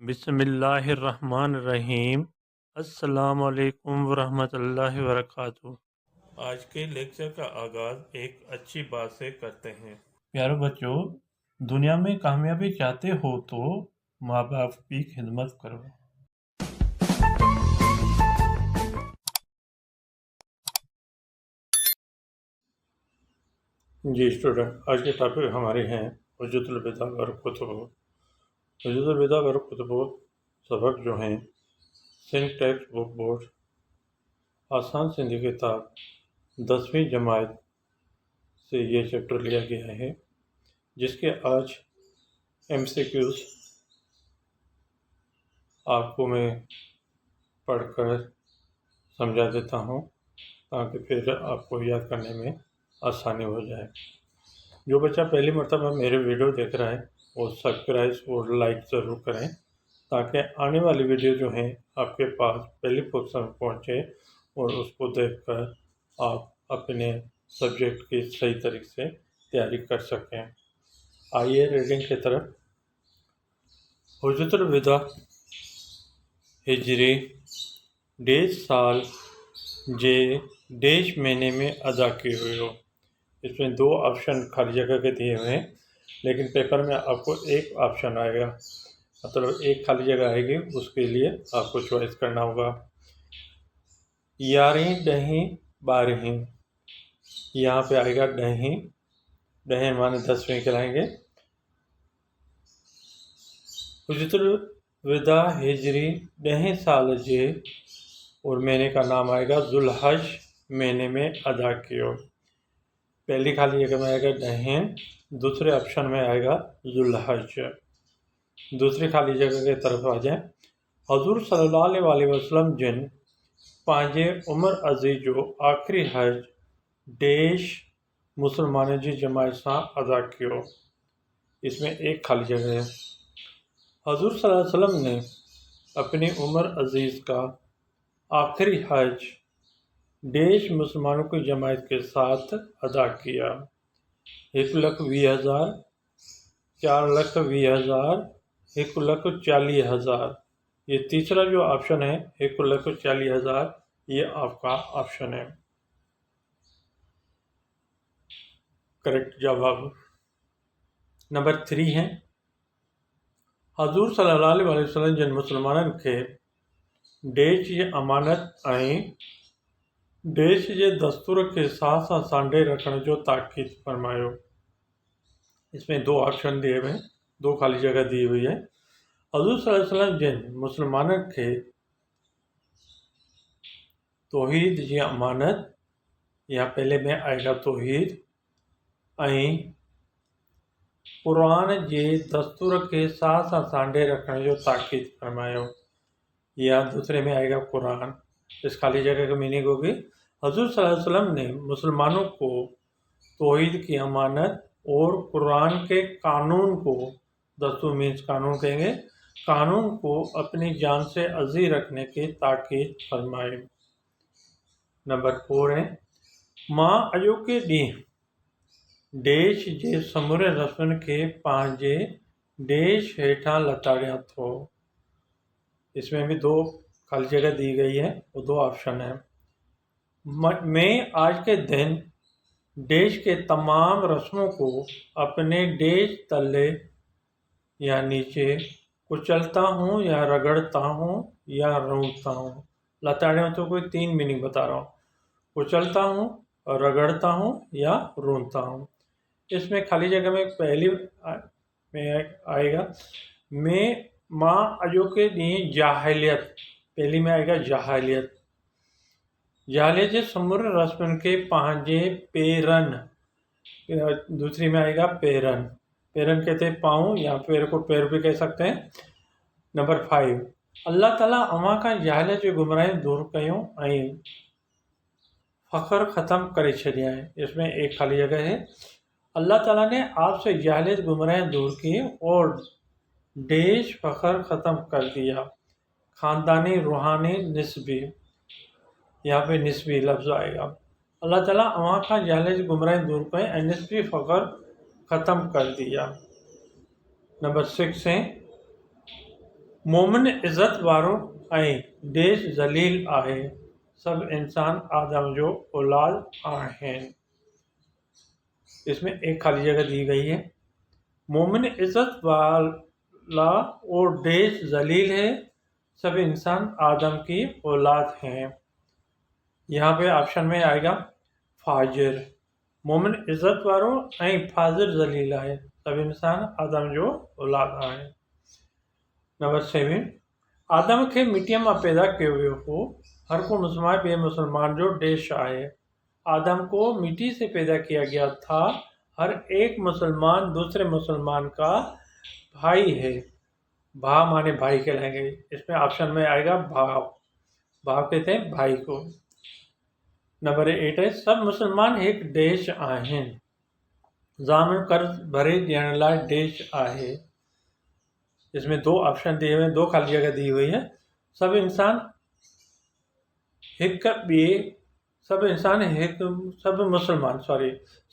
बिस्मिल्लाहिर्रहमानिर्रहीम। अस्सलाम वालेकुम वरहमतुल्लाहि वबरकातुहू। आज के लेक्चर का आगाज़ एक अच्छी बात से करते हैं। प्यारे बच्चों, दुनिया में कामयाबी चाहते हो तो माँ बाप की खिदमत करो। जी स्टूडेंट, आज के टॉपिक हमारे हैं वजूदुल बिदा वर कुतुब। वजूदुल बिदा वर कुतुब सबक जो हैं सिंध टेक्स्ट बुक बोर्ड आसान सिंधी किताब 10वीं जमात से ये चैप्टर लिया गया है, जिसके आज MCQs आपको मैं पढ़कर समझा देता हूँ ताकि फिर आपको याद करने में आसानी हो जाए। जो बच्चा पहली मरतबा मेरे वीडियो देख रहा है वो सब्सक्राइब और लाइक ज़रूर करें ताकि आने वाली वीडियो जो हैं आपके पास पहली पोजीशन में पहुँचे और उसको देखकर आप अपने सब्जेक्ट की सही तरीके से तैयारी कर सकें। आइए रीडिंग की तरफ। हुज्जतुल विदा हिजरी डेज साल जे डेज महीने में अदा की हुई हो। इसमें 2 ऑप्शन खाली जगह के दिए हुए हैं, लेकिन पेपर में आपको एक ऑप्शन आएगा, मतलब एक खाली जगह आएगी, उसके लिए आपको चॉइस करना होगा। 11वीं 10वीं 12वीं, यहाँ पे आएगा 10वीं। 10 माने 10वीं कहलाएंगे। हुज्जतुल विदा हिजरी 10 साल जे और महीने का नाम आएगा जुल्हज महीने में अदा कियो। पहली खाली जगह में आएगा 10, दूसरे ऑप्शन में आएगा जुल्हज। दूसरी खाली जगह की तरफ आ जाए। हजूर सल्लल्लाहु अलैहि वसल्लम जिन पंहिंजे उम्र अज़ीज़ जो आखिरी हज देश मुसलमानों जी जमात सां अदा कियो। इसमें एक खाली जगह है। हजूर सल्लल्लाहु अलैहि वसल्लम ने अपनी उम्र अज़ीज़ का आखिरी हज देश मुसलमानों की जमात के साथ अदा किया। 1,20,000, 4,20,000, 1,40,000। ये तीसरा जो ऑप्शन है 1,40,000, ये आपका ऑप्शन है। करेक्ट जवाब नंबर 3 है। हजूर सल्लल्लाहु अलैहि वसल्लम जिन मुसलमाननि खे देश जी अमानत ऐं देश जे दस्तूर के साथ साथ सांडे रखने जो ताकीद फरमायो। इसमें 2 ऑप्शन दिए हुए हैं, 2 खाली जगह दी हुई है। हजूर सल्लल्लाहु अलैहि वसल्लम जिन मुसलमाननि खे तौहीद जी अमानत, या पहले में आएगा तौहीद, ऐं क़ुरान जे दस्तूर के साथ साथ सांडे रखने जो ताकीद फरमायो, या दूसरे में आएगा कुरान। इस खाली जगह की मीनिंग होगी हजूर सल्लल्लाहु अलैहि वसल्लम ने मुसलमानों को तौहीद की अमानत और कुरान के कानून को, दस्तूर मीन्स कानून कहेंगे, कानून को अपनी जान से अज़ीज़ रखने की ताकीद फरमाई। नंबर 4 है। मां अॼोके ॾींहुं देश जे समूरे रस्मनि खे पंहिंजे देश हेठां लताड़ियां थो। इसमें भी 2 खाली जगह दी गई है और 2 ऑप्शन है। मैं आज के दिन देश के तमाम रस्मों को अपने देश तले या नीचे कुचलता हूँ या रगड़ता हूँ या रोंदता हूँ। लताड़ियों तो कोई 3 मीनिंग बता रहा हूँ, कुचलता हूँ, रगड़ता हूँ या रोंदता हूँ। इसमें खाली जगह में पहली में आएगा मैं मां अॼोके ॾींहुं जाहिलियत, पहली में आएगा जाहिलियत। जाहिलियत जे समूरे रस्मनि खे पंहिंजे पेरनि, दूसरी में आएगा पेरन। पेरन कहते हैं पाँव, या पैर को पैर भी कह सकते हैं। नंबर 5, अल्लाह ताला अवां खां जाहिलियत जी गुमराही दूर कयूं ऐं फ़ख्र ख़त्म करे छॾिया है। इसमें एक खाली जगह है। अल्लाह ताला ने आपसे जाहिलियत गुमराही दूर की और देश फ़ख्र ख़त्म कर दिया। ख़ानदानी रूहानी निस्बी, यहाँ पे निस्बी लफ्ज़ आएगा। अल्लाह ताला अवां खां जाहिलियत जी गुमराही दूर कई ऐं निस्बी फ़ख्र ख़त्म कर दिया। नंबर 6 है। मोमिन इज़त वारो ऐं देश ज़लील आहे, सब इंसान आदम जो औलाद आहिनि। इसमें एक खाली जगह दी गई है। मोमिन इज़्ज़त वाला और देश जलील है, सब इंसान आदम की औलाद हैं। यहाँ पे ऑप्शन में आएगा फाजिर। मोमिन इज़्ज़त वारो ऐं फाजिर जलील है, सब इंसान आदम जो औलाद आहे। नंबर 7, आदम खे मिटीअ मां पैदा कयो वियो हो, हर को मुसलमान ॿिए मुसलमान जो देश आहे। आदम को मिट्टी से पैदा किया गया था, हर एक मुसलमान दूसरे मुसलमान का भाई है। भाव माने भाई कहलाएंगे। इसमें ऑप्शन में आएगा भाव। भाव कहते हैं भाई को। नंबर 8 है, सब मुसलमान एक देश आहिनि, ज़ामिन कर्ज भरे ॾियण लाइ देश आहे। इसमें दो ऑप्शन दिए हुए हैं, दो खाली जगह दी हुई है। सब इंसान हिक ॿिए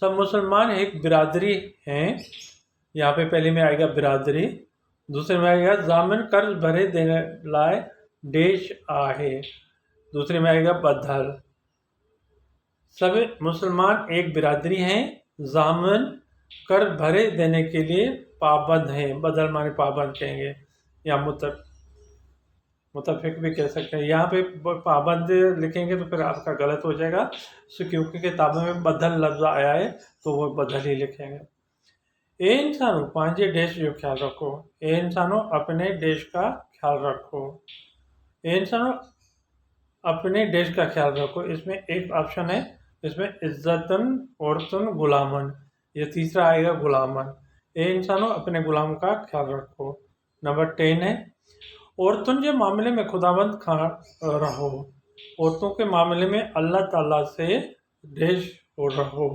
सब मुसलमान एक बिरादरी हैं। यहाँ पे पहले में आएगा बिरादरी, दूसरे में आएगा ज़ामिन कर्ज भरे देने लाइ देश आहे, दूसरे में आएगा बदल। सब मुसलमान एक बिरादरी हैं, ज़ामिन कर्ज भरे देने के लिए पाबंद हैं। बदल माने पाबंद कहेंगे, या मुतफिक भी कह सकते हैं। यहाँ पे पाबंद लिखेंगे तो फिर आपका गलत हो जाएगा, क्योंकि किताबों में बदल लफ्ज़ आया है तो वो बदल ही लिखेंगे। ए इंसानों पंहिंजे देश जो ख्याल रखो, ए इंसानों अपने देश का ख्याल रखो, ए इंसानों अपने देश का ख्याल रखो। इसमें एक ऑप्शन है, इसमें इज्जतन औरतन गुलामन, ये तीसरा आएगा गुलामन। ए इंसानों अपने गुलाम का ख्याल रखो। नंबर 10 है, औरतुन के मामले में खुदाबंद खां रहो, औरतों के मामले में अल्लाह ताला से देश हो रहो।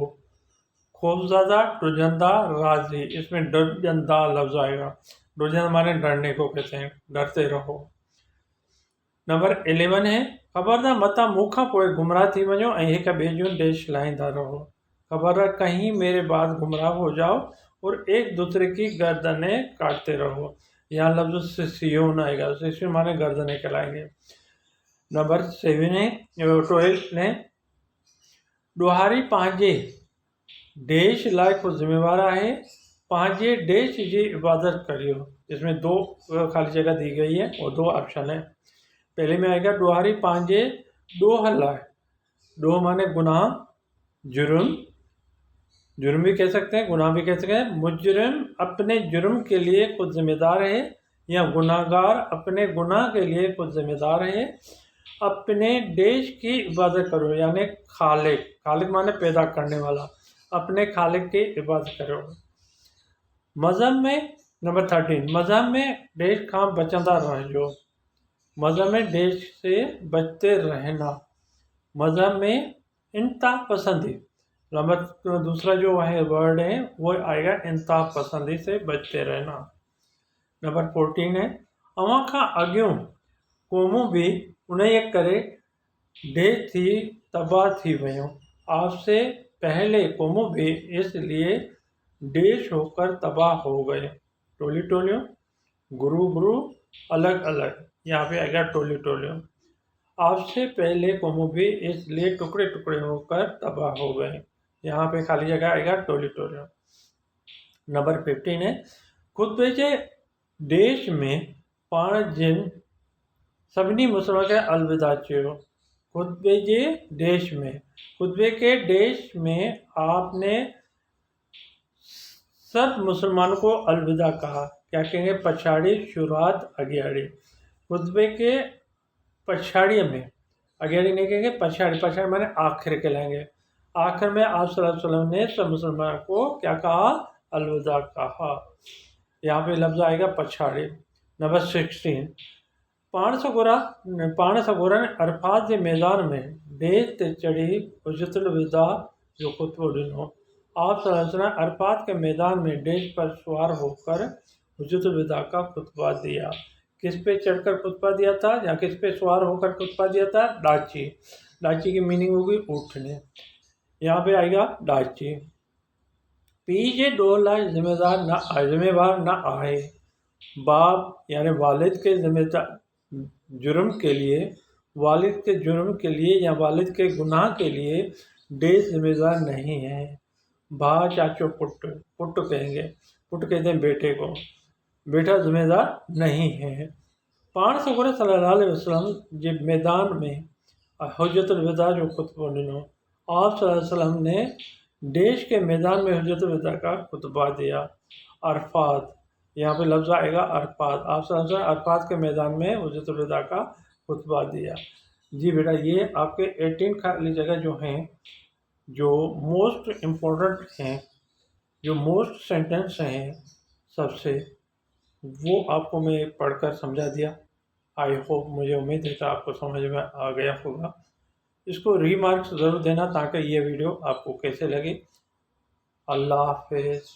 खौफज़दा डुजंदा राजी, इसमें डुजंदा लफ्ज़ आएगा। डुजंदा माने डरने को कहते हैं, डरते रहो। नंबर 11 है, ख़बरदार मता मूंखां पोइ गुमराह थी वञो ऐं हिक ॿिए जूं देश लाहींदा रहो। खबरदार कहीं मेरे बाद गुमराह हो जाओ और एक दूसरे की गर्दनें काटते रहो। यहाँ लफ्ज़ सिसियोन आएगा, सिसियोन माने गर्दनें कहलाएंगे। नंबर 12 है, ॾोहारी पंहिंजे देश लाइ को ज़िम्मेवार आहे, पंहिंजे देश जी इबादत करियो। इसमें दो खाली जगह दी गई है और दो ऑप्शन है। पहले में आएगा ॾोहारी पंहिंजे ॾोह लाइ, ॾोह माने गुनाह, जुर्म भी कह सकते हैं, गुनाह भी कह सकते हैं। मुजरिम अपने जुर्म के लिए खुद जिम्मेदार है, या गुनाहगार अपने गुनाह के लिए खुद जिम्मेदार है। अपने देश की इबादत करो, यानी खालिक माने पैदा करने वाला, अपने खालिक की इबादत करो। मज़हब में नंबर 13, मज़हब में देश खां बचंदा रहिजो, मज़हब में देश से बचते रहना। मज़हब में इंतहा पसंदी, नंबर दूसरा जो है वर्ड है वो आएगा इंतहा पसंदी से बचते रहना। नंबर 14 है, अवां खां अॻियों क़ौमूं भी उनजे करे देश थी तबाह थी वयूं, आपसे पहले कौमों भी इसलिए देश होकर तबाह हो गए। टोली टोलियों, गुरु अलग अलग, यहाँ पे आएगा टोली टोलियों। आपसे पहले कौमों भी इसलिए टुकड़े टुकड़े होकर तबाह हो गए, यहाँ पे खाली जगह आएगा टोली टोलियों। नंबर 15 है, खुतबे जे देश में पाण जिन सभिनी मुसलमान खे अलविदा चयो। खुतबे के देश में आपने सब मुसलमानों को अलविदा कहा। क्या कहेंगे? पछाड़ी शुरुआत अगियाड़ी। खुतबे के पछाड़ी में, अगियाड़ी नहीं कहेंगे, पछाड़ी माने आखिर कहलाएंगे। आखिर में आप सल्लल्लाहु अलैहि वसल्लम ने सब मुसलमानों को क्या कहा? अलविदा कहा। यहाँ पे लफ्ज़ आएगा पछाड़ी। नंबर 16, पाण सगोरन अरफात के मैदान में देश ते चढ़ी हुज्जतुल विदा जो खुतबो ॾिनो। आप सल्लल्लाहु अलैहि वसल्लम अरफात के मैदान में देश पर सवार होकर हुज्जतुल विदा का खुतबा दिया। किस पे चढ़कर खुतबा दिया था या किस पे सवार होकर खुतबा दिया था? डाची की मीनिंग होगी ऊँटने, यहाँ पे आएगा डाची। पी जे ॾोह लाइ ज़िम्मेवार न आहे, बाप यानी वालिद के जिम्मेदार जुर्म के लिए, वालिद के जुर्म के लिए या वालिद के गुनाह के लिए डेस जिम्मेदार नहीं है। भा चाचो पुट, पुट कहेंगे, पुट कहते हैं बेटे को, बेटा जिम्मेदार नहीं है। पाण सगुर सल्लल्लाहु अलैहि वसल्लम जे मैदान में हजरतुल विदा जो खुतबो ॾिनो, आप सल्लल्लाहु अलैहि वसल्लम ने देश के मैदान में हजरतुल विदा का खुतबा दिया। अरफात, यहाँ पे लफ्ज़ आएगा अरफात, आप सल्लल्लाहु अलैहि वसल्लम अरफात के मैदान में हजरतुल विदा का खुतबा दिया। जी बेटा, ये आपके 18 खाली जगह जो हैं, जो मोस्ट इम्पोर्टेंट हैं, जो मोस्ट सेंटेंस हैं सबसे, वो आपको मैं पढ़कर समझा दिया। आई होप, मुझे उम्मीद है कि आपको समझ में आ गया होगा। इसको रीमार्क्स ज़रूर देना ताकि ये वीडियो आपको कैसे लगे। अल्लाह हाफिज़।